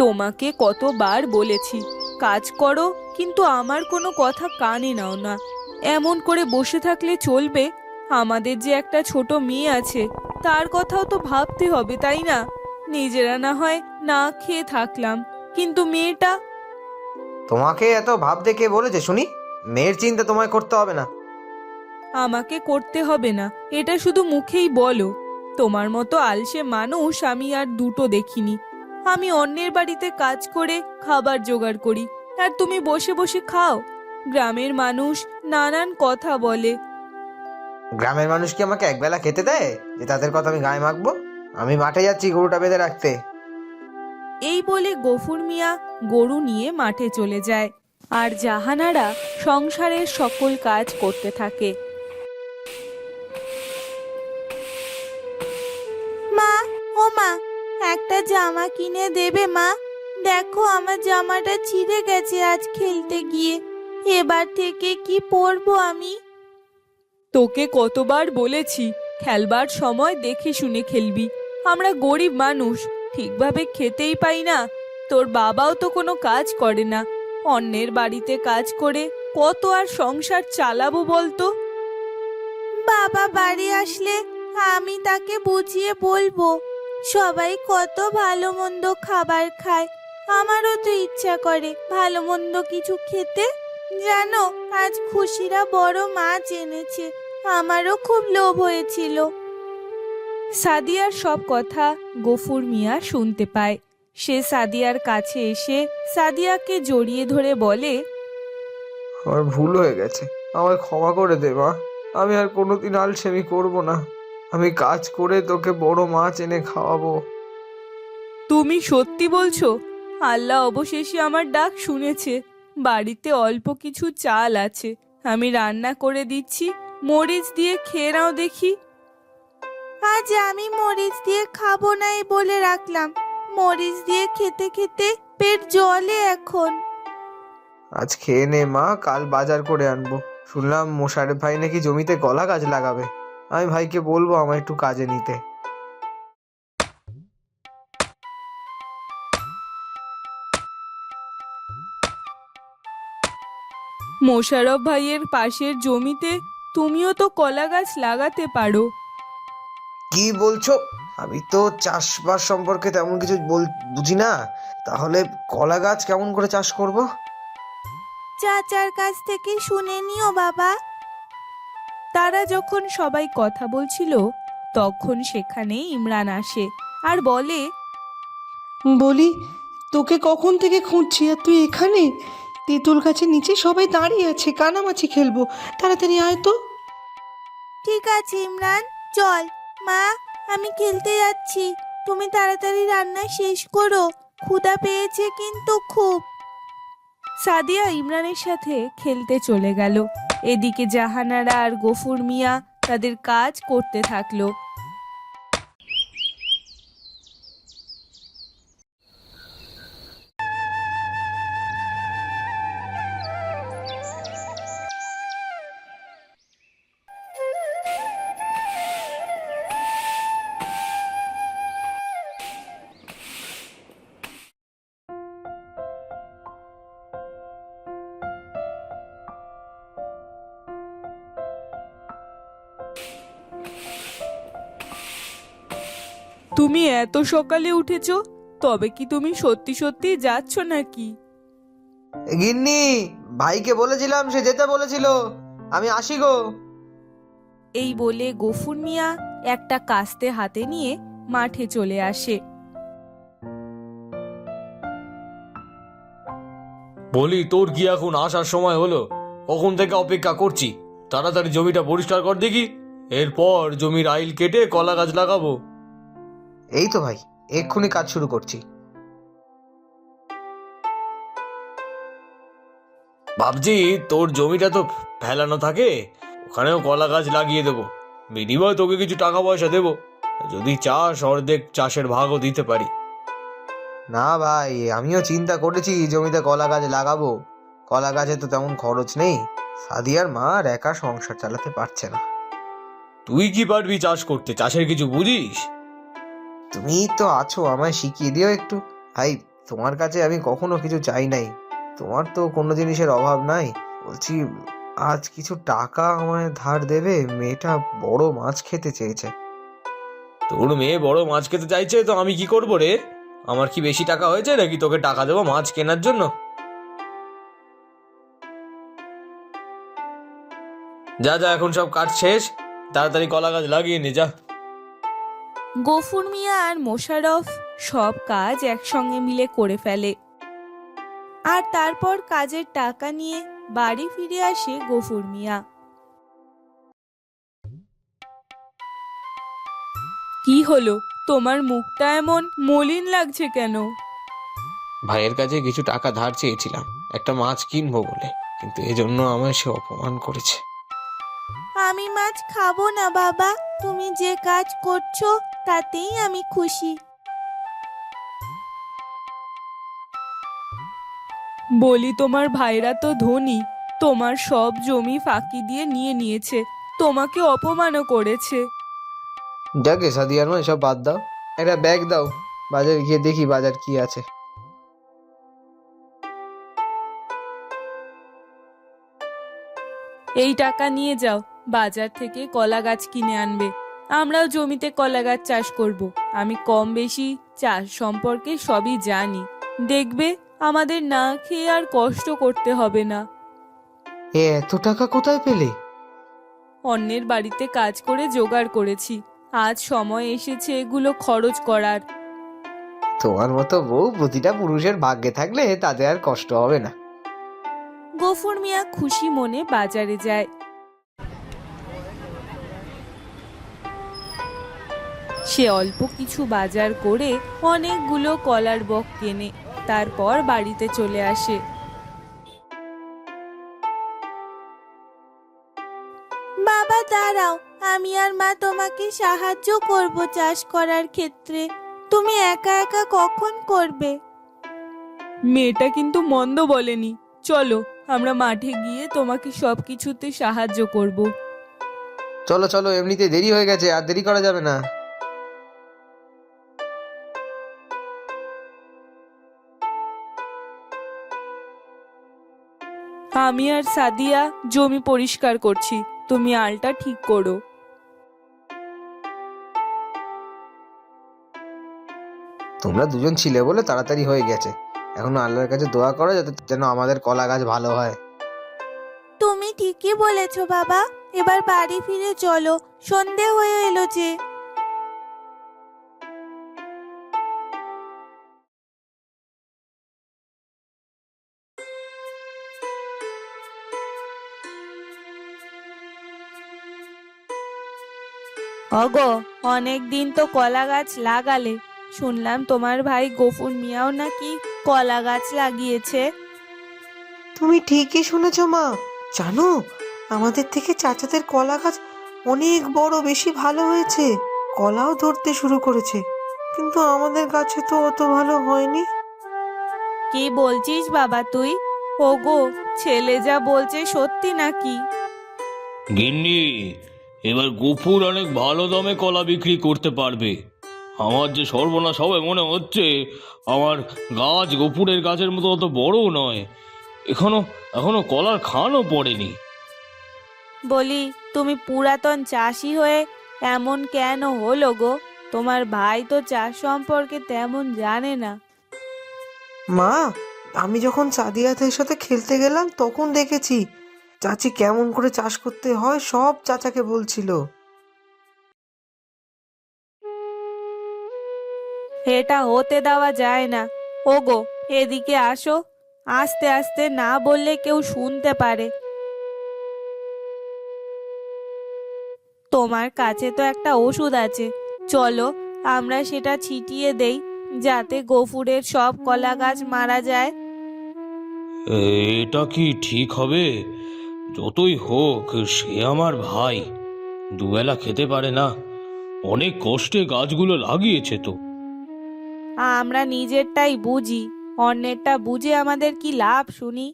তোমাকে কতবার বলেছি কাজ করো, কিন্তু আমার কোনো কথা কানে নাও না। এমন করে বসে থাকলে চলবে? আমাদের যে একটা ছোট মেয়ে আছে, তার কথাও তো ভাবতে হবে, তাই না? নিজেরা না হয় না খেয়ে থাকলাম, কিন্তু মেয়েটা। তোমাকে এত ভাবতে কে বলেছে শুনি? মেয়ের চিন্তা তোমায় করতে হবে না। আমাকে করতে হবে না এটা শুধু মুখেই বলো। তোমার মতো আলসে মানুষ আমি আর দুটো দেখিনি। আমি অন্যের বাড়িতে কাজ করে খাবার জোগাড় করি, আর তুমি বসে বসে খাও। গ্রামের মানুষ নানান কথা বলে। গ্রামের মানুষ কি আমাকে একবেলা খেতে দেয় যে তাদের কথা আমি গায়ে মাখবো? আমি মাঠে যাচ্ছি গরুটা বেঁধে রাখতে। এই বলে গফুর মিয়া গরু নিয়ে মাঠে চলে যায়, আর জাহানারা সংসারের সকল কাজ করতে থাকে। মা, ও মা, একটা জামা কিনে দেবে মা? দেখো আমার জামাটা ছিঁড়ে গেছে আজ খেলতে গিয়ে। এবার থেকে কি পরবো আমি? তোকে কতবার বলেছি খেলবার সময় দেখে শুনে খেলবি। আমরা গরিব মানুষ, ঠিকভাবে খেতেই পাই না। তোর বাবাও তো কোনো কাজ করে না। অন্যের বাড়িতে কাজ করে কত আর সংসার চালাবো বলতো? বাবা বাড়ি আসলে আমি তাকে বুঝিয়ে বলবো। সবাই কত ভালো মন্দ খাবার খায়, আমারও তো ইচ্ছা করে ভালো মন্দ কিছু খেতে। জানো, আজ খুশিরা বড় মাছ এনেছে, আমারও খুব লোভ হয়েছিল। সাদিয়ার সব কথা গফুর মিয়া শুনতে পায়। সে সাদিয়ার কাছে এসে সাদিয়াকে জড়িয়ে ধরে বলে, আমার ভুল হয়ে গেছে, আমায় ক্ষমা করে দে মা। আমি আর কোনোদিন আলসেমি করব না। আমি কাজ করে তোকে বড় মাছ এনে খাওয়াবো। তুমি সত্যি বলছো? আল্লাহ অবশেষে আমার ডাক শুনেছে। বাড়িতে অল্প কিছু চাল আছে, আমি রান্না করে দিচ্ছি, মরিচ দিয়ে খেয়ে নাও দেখি। আজ আমি মরিচ দিয়ে খাবো নাই বলে রাখলাম, মরিচ দিয়ে খেতে খেতে পেট জ্বলে এখন। আজ খেয়ে নে মা, কাল বাজার করে আনবো। শুনলাম মোশারেফ ভাই নাকি জমিতে কলা গাছ লাগাবে। আমি ভাইকে বলবো আমায় একটু কাজে নিতে। মোশারফ ভাইয়ের পাশের জমিতে তুমিও তো কলা গাছ লাগাতে পারো। কি বলছো? আমি তো চাষবাস সম্পর্কে তেমন কিছু বুঝি না। তাহলে কলা গাছ কেমন করে চাষ করব? চাচার কাছ থেকে শুনে নিও বাবা। তারা যখন সবাই কথা বলছিল, তখন সেখানে ইমরান আসে আর বলে, বলি, তোকে কখন থেকে খুঁজছি আর তুই এখানে? তেঁতুল গাছের নিচে সবাই দাঁড়িয়ে আছে, কানামাছি খেলবো, তাড়াতাড়ি আয় তো। ঠিক আছে ইমরান, চল। মা, আমি খেলতে যাচ্ছি, তুমি তাড়াতাড়ি রান্না শেষ করো, ক্ষুধা পেয়েছে কিন্তু খুব। সাদিয়া ইমরানের সাথে খেলতে চলে গেল। এদিকে জাহানারা আর গফুর মিয়া তাদের কাজ করতে থাকলো। তুমি এত সকালে উঠেছো? তবে কি তুমি সত্যি সত্যি যাচ্ছ নাকি? গিন্নি, ভাইকে বলেছিলাম, সে যেতে বলেছিল। আমি আসি গো। এই বলে গফুর মিয়া একটা কাস্তে হাতে নিয়ে মাঠে চলে আসে। বলি, তোর কি এখন আসার সময় হলো? কখন থেকে অপেক্ষা করছি। তাড়াতাড়ি জমিটা পরিষ্কার কর দেখি, এরপর জমির আইল কেটে কলা গাছ লাগাবো। এই তো ভাই, এক্ষুনি কাজ শুরু করছি। ভাবছি তোর জমিটা তো ফেলানো থাকে, ওখানেও কলা গাছ লাগিয়ে দেবো। বিনিময়ে তোকে কিছু টাকা পয়সা দেবো, যদি চাস অর্ধেক চাষের ভাগও দিতে পারি। না ভাই, আমিও চিন্তা করেছি জমিতে কলা গাছ লাগাবো। কলা গাছে তো তেমন খরচ নেই। সাদিয়ার মা আর একা সংসার চালাতে পারছে না। তুই কি পারবি চাষ করতে? চাষের কিছু বুঝিস? তুমি তো আছো, আমায় শিখিয়ে দিও একটু। ভাই, তোমার কাছে আমি কখনো কিছু চাই নাই, তোমার তো কোনো জিনিসের অভাব নাই। বলছি, আজ কিছু টাকা আমায় ধার দেবে? মেয়েটা বড় মাছ খেতে চেয়েছে। তোর মেয়ে বড় মাছ খেতে চাইছে তো আমি কি করবো রে? আমার কি বেশি টাকা হয়েছে নাকি তোকে টাকা দেবো মাছ কেনার জন্য? যা যা, এখন সব কাজ শেষ, তাড়াতাড়ি কলা গাছ লাগিয়ে নে যা। গফুর মিয়া আর মোশাররফ সব কাজ একসঙ্গে মিলে করে ফেলে। আর তারপর কাজের টাকা নিয়ে বাড়ি ফিরে আসে গফুর মিয়া। কি হলো, তোমার মুখটা এমন মলিন লাগছে কেন? ভাইয়ের কাছে কিছু টাকা ধার চেয়েছিলাম একটা মাছ কিনবো বলে, কিন্তু এজন্য আমায় সে অপমান করেছে। আমি মাছ খাবো না বাবা, তুমি যে কাজ করছো তাতেই আমি খুশি। বলি, তোমার ভাইরা তো ধনী, তোমার সব জমি ফাঁকি দিয়ে নিয়ে নিয়েছে, তোমাকে অপমানও করেছে। যাকে সাদিয়ার মা, এসব বাদ দাও, একটা ব্যাগ দাও, বাজারে গিয়ে দেখি বাজার কি আছে। এই টাকা নিয়ে যাও, বাজার থেকে কলা গাছ কিনে আনবে। আমরাও জমিতে কলা গাছ চাষ করব। আমি কম বেশি চাষ সম্পর্কে সবই জানি, দেখবে আমাদের না খেয়ে আর কষ্ট করতে হবে না। এত টাকা কোথায় পেলে? অন্যের বাড়িতে কাজ করে জোগাড় করেছি, আজ সময় এসেছে এগুলো খরচ করার। তোমার মতো বউ প্রতিটা পুরুষের ভাগ্যে থাকলে তাতে আর কষ্ট হবে না। গফুর মিয়া খুশি মনে বাজারে যায়। সে অল্প কিছু বাজার করে অনেকগুলো কলার বক কেনে, তারপর বাড়িতে চলে আসে। বাবা দাঁড়াও, আমি আর মা তোমাকে সাহায্য করব চাষ করার ক্ষেত্রে, তুমি একা একা কখন করবে? মেয়েটা কিন্তু মন্দ বলেনি, চলো আমরা মাঠে গিয়ে তোমাকে সবকিছুতে সাহায্য করব। চলো চলো, এমনিতে দেরি হয়ে গেছে, আর দেরি করা যাবে না। আমি আর সাদিয়া জমি পরিষ্কার করছি, তুমি আলটা ঠিক করো। তোমরা দুজন ছিলে বলে তাড়াতাড়ি হয়ে গেছে, এখন আল্লাহর কাছে দোয়া করো যাতে যেন আমাদের কলা গাছ ভালো হয়। তুমি ঠিকই বলেছো বাবা, এবার বাড়ি ফিরে চলো, সন্ধে হয়ে এলো যে। অগো, অনেক দিন তো কলা গাছ লাগালে, শুনলাম তোমার ভাই গফুর মিয়াও নাকি কলা গাছ লাগিয়েছে। তুমি ঠিকই শুনেছ মা। জানো, আমাদের থেকে চাচাদের কলা গাছ অনেক বড়, বেশি ভালো হয়েছে, কলাও ধরতে শুরু করেছে, কিন্তু আমাদের গাছে তো অত ভালো হয়নি। কি বলছিস বাবা তুই? ওগো, ছেলে যা বলছে সত্যি নাকি? গিন্নি, এবার গফুর অনেক ভালো দামে কলা বিক্রি করতে পারবে। আমার যে সর্বনাশ হবে মনে হচ্ছে। আমার গাছ গফুরের গাছের মতো অত বড়ও নয়, এখনো এখনো কলার খানও পড়েনি। বলি, তুমি পুরাতন চাষি হয়ে এমন কেন হলো গো? তোমার ভাই তো চাষ সম্পর্কে তেমন জানে না। মা, আমি যখন সাদিয়াতের সাথে খেলতে গেলাম তখন দেখেছি চাচি কেমন করে চাষ করতে হয় সব চাচাকে বলছিল। এটা হতে দেওয়া যায় না। ওগো, এদিকে আসো, আস্তে আস্তে না বললে কেউ শুনতে পারে। তোমার কাছে তো একটা ওষুধ আছে, চলো আমরা সেটা ছিটিয়ে দেই, যাতে গফুরের সব কলা গাছ মারা যায়। এটা কি ঠিক হবে? যতই হোক সে আমার ভাই, দুবেলা খেতে পারে না, অনেক কষ্টে গাছগুলো লাগিয়েছে তো। আমরা নিজেরটাই বুঝি, অন্যেরটা বুঝে আমাদের কি লাভ শুনি?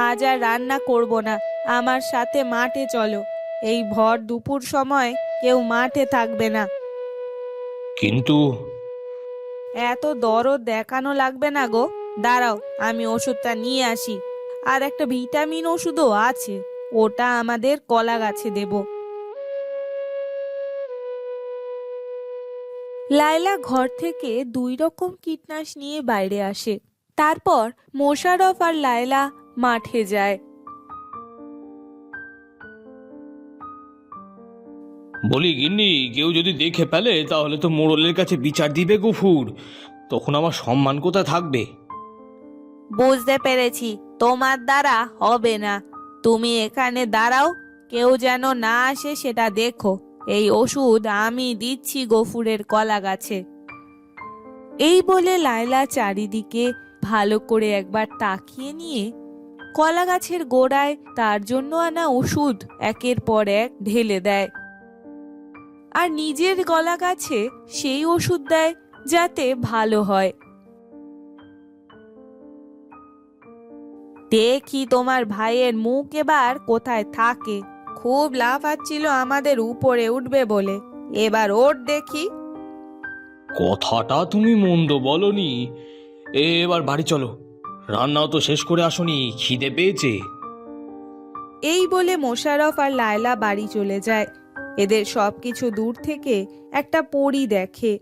আজ আর রান্না করব না, আমার সাথে মাঠে চলো। এই ভর দুপুর সময় কেউ মাঠে থাকবে না। কিন্তু এত দরদ দেখানো লাগবে না গো, দাঁড়াও, আমি ওষুধটা নিয়ে আসি। আর একটা ভিটামিন ওষুধও আছে, ওটা আমাদের কলা গাছে দেব। লায়লা ঘর থেকে 2 রকম কীটনাশ নিয়ে বাইরে আসে। তারপর মোশাররফ আর লায়লা মাঠে যায়। বলি গিন্নি, কেউ যদি দেখে ফেলে তাহলে তো মোড়লের কাছে বিচার দিবে গফুর, তখন আমার সম্মান কোথায় থাকবে? বুঝতে পেরেছি, তোমার দ্বারা হবে না। তুমি এখানে দাঁড়াও, কেউ যেন না আসে সেটা দেখো। এই ওষুধ আমি দিচ্ছি গফুরের কলা গাছে। এই বলে লায়লা চারিদিকে ভালো করে একবার তাকিয়ে নিয়ে কলা গাছের গোড়ায় তার জন্য আনা ওষুধ একের পর এক ঢেলে দেয়। আর নিজের কলা গাছে সেই ওষুধ দেয় যাতে ভালো হয়। দেখি তোমার ভাইয়ের মুখ এবার কোথায় থাকে। খুব লাফাচ্ছিল আমাদের উপরে উঠবে বলে, এবার ওঠ দেখি। কথাটা তুমি মন্দ বলনি। এবার বাড়ি চলো, রান্নাও তো শেষ করে আসনি, খিদে পেয়েছে। এই বলে মোশাররফ আর লায়লা বাড়ি চলে যায়। এদের সবকিছু দূর থেকে একটা পরী দেখে।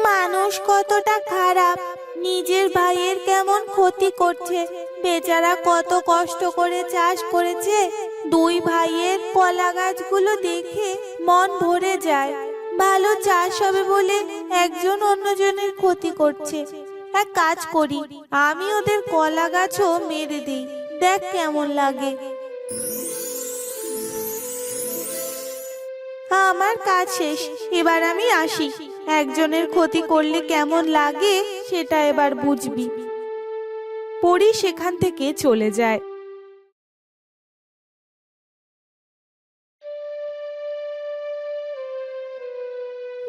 মানুষ কতটা খারাপ, নিজের ভাইয়ের কেমন ক্ষতি করছে। বেচারা কত কষ্ট করে চাষ করেছে। 2 ভাইয়ের কলা গাছগুলো দেখে মন ভরে যায়। ভালো চাষ হবে বলে একজন অন্যজনের ক্ষতি করছে। এক কাজ করি, আমি ওদের কলা গাছও মেরে দিই, দেখ কেমন লাগে। আমার কাজ শেষ, এবার আমি আসি। একজনের ক্ষতি করলে কেমন লাগে সেটা এবার বুঝবি। পরী সেখান থেকে চলে যায়।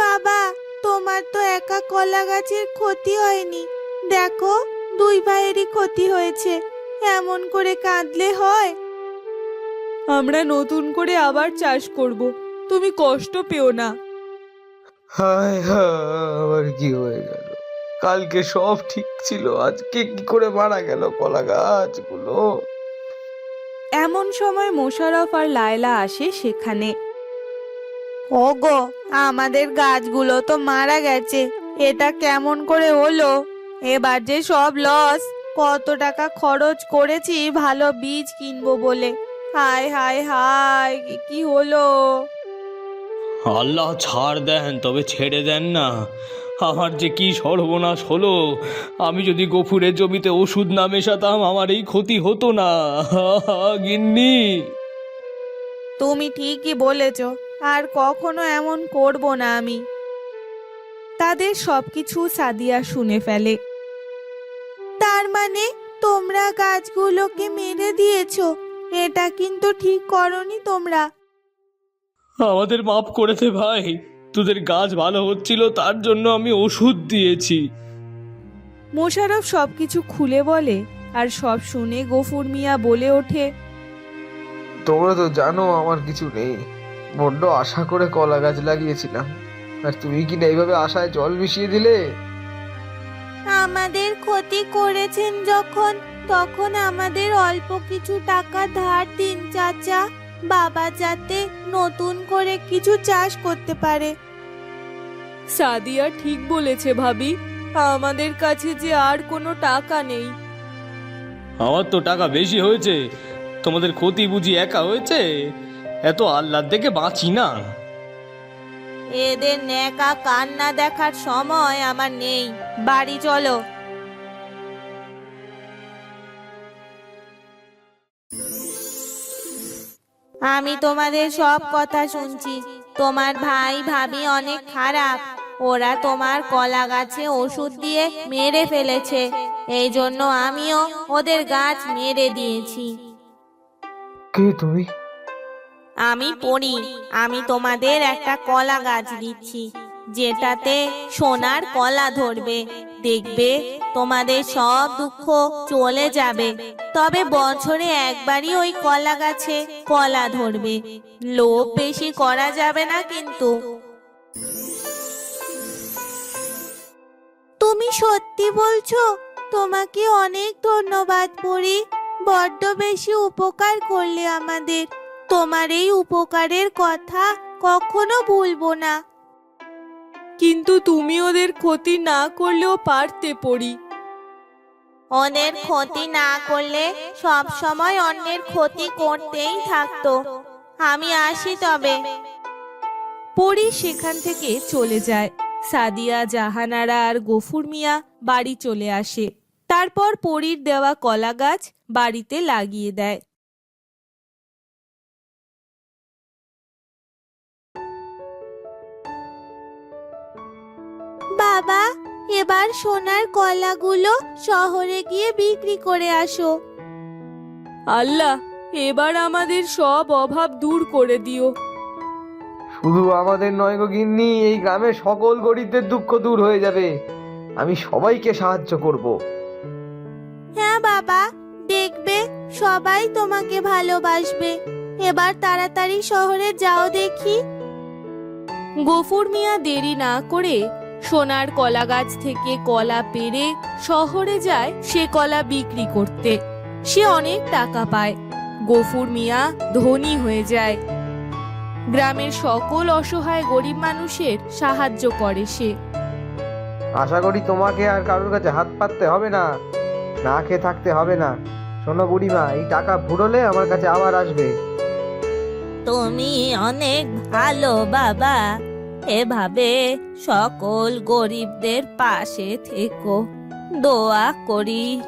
বাবা, তোমার তো একা কলা গাছের ক্ষতি হয়নি, দেখো 2 ভাইয়েরই ক্ষতি হয়েছে। এমন করে কাঁদলে হয়? আমরা নতুন করে আবার চাষ করব, তুমি কষ্ট পেও না। হায় হায়, আবার কি হয়ে গেল? কালকে সব ঠিক ছিল, আজকে কি করে মারা গেল কলা গাছগুলো? এমন সময় মোশাররফ আর লায়লা আসে সেখানে। ওগো, আমাদের গাছগুলো তো মারা গেছে, এটা কেমন করে হলো? এবার যে সব লস। কত টাকা খরচ করেছি ভালো বীজ কিনবো বলে। হায় হায় হায়, কি হলো? আল্লাহ ছাড় দেন, তবে ছেড়ে দেন না। আমার যে কি সর্বনাশ হলো! আমি যদি গফুরের জমিতে ওষুধ না মেশাতাম আমার এই ক্ষতি হতো না। গিন্নি, তুমি ঠিকই বলেছ, আর কখনো এমন করব না আমি। তাদের সবকিছু সাদিয়া শুনে ফেলে। তার মানে তোমরা গাছগুলোকে মেরে দিয়েছো? এটা কিন্তু ঠিক করনি তোমরা। আমাদের মাফ করে দে ভাই, তোদের গাছ ভালো হচ্ছিল তার জন্য আমি ওষুধ দিয়েছি। মোশাররফ সবকিছু খুলে বলে। আর সব শুনে গফুর মিয়া বলে ওঠে, তোমরা তো জানো আমার কিছু নেই, বড্ড আশা করে কলা গাছ লাগিয়েছিলাম, আর তুমি কি না এইভাবে আশায় জল মিশিয়ে দিলে? আমাদের ক্ষতি করেছেন যখন, তখন আমাদের অল্প কিছু টাকা ধার দিন চাচা, বাবা যাতে নতুন করে কিছু চাষ করতে পারে। সাদিয়া ঠিক বলেছে ভাবি, আমাদের কাছে যে আর কোনো টাকা নেই। আমার তো টাকা বেশি হয়েছে, তোমাদের ক্ষতি বুঝি একা হয়েছে? এত আহ্লাদ দেখে বাঁচি না। এদের নেকা কান্না দেখার সময় আমার নেই, বাড়ি চলো। আমি তোমাদের সব কথা শুনছি। তোমার ভাই ভাবি অনেক খারাপ, ওরা তোমার কলা গাছে ওষুধ দিয়ে মেরে ফেলেছে। এই জন্য আমিও ওদের গাছ মেরে দিয়েছি। কে তুমি? আমি পড়ি, আমি তোমাদের একটা কলা গাছ দিচ্ছি, যেটাতে সোনার কলা ধরবে। দেখবে তোমাদের সব দুঃখ চলে যাবে। তবে বছরে একবারই ওই কলা গাছে কলা ধরবে, লোভ বেশি করা যাবে না কিন্তু। তুমি সত্যি বলছো? তোমাকে অনেক ধন্যবাদ পরি। বড্ড বেশি উপকার করলে আমাদের। তোমার এই উপকারের কথা কখনো ভুলবো না। কিন্তু তুমি ওদের ক্ষতি না করলেও পারতে পড়ি। অন্যের ক্ষতি না করলে সব সময় অন্যের ক্ষতি করতেই থাকতো। আমি আসি তবে। পরি সেখান থেকে চলে যায়। সাদিয়া, জাহানারা আর গফুর মিয়া বাড়ি চলে আসে। তারপর পরীর দেওয়া কলা গাছ বাড়িতে লাগিয়ে দেয়। বাবা, এবার সোনার কলাগুলো শহরে গিয়ে বিক্রি করে আসো। আল্লাহ, এবার আমাদের সব অভাব দূর করে দিও। শুধু আমাদের নয় গো গিন্নি, এই গ্রামের সকল গরিবদের দুঃখ দূর হয়ে যাবে। আমি সবাইকে সাহায্য করব। হ্যাঁ বাবা, দেখবে সবাই তোমাকে ভালোবাসবে। এবার তাড়াতাড়ি শহরে যাও দেখি। গফুর মিয়া দেরি না করে সোনার কলা গাছ থেকে কলা পেড়ে শহরে যায় সে কলা বিক্রি করতে। সে অনেক টাকা পায়। গফুর মিয়া ধনী হয়ে যায়। গ্রামের সকল অসহায় গরিব মানুষের সাহায্য করে সে। আশা করি তোমাকে আর কারোর কাছে হাত পাততে হবে না, না খেয়ে থাকতে হবে না। শোনো বুড়িমা, এই টাকা ফুরোলে আমার কাছে আবার আসবে। তুমি অনেক ভালো বাবা। এভাবে সকল গরিবদের পাশে থেকো। দোয়া করি।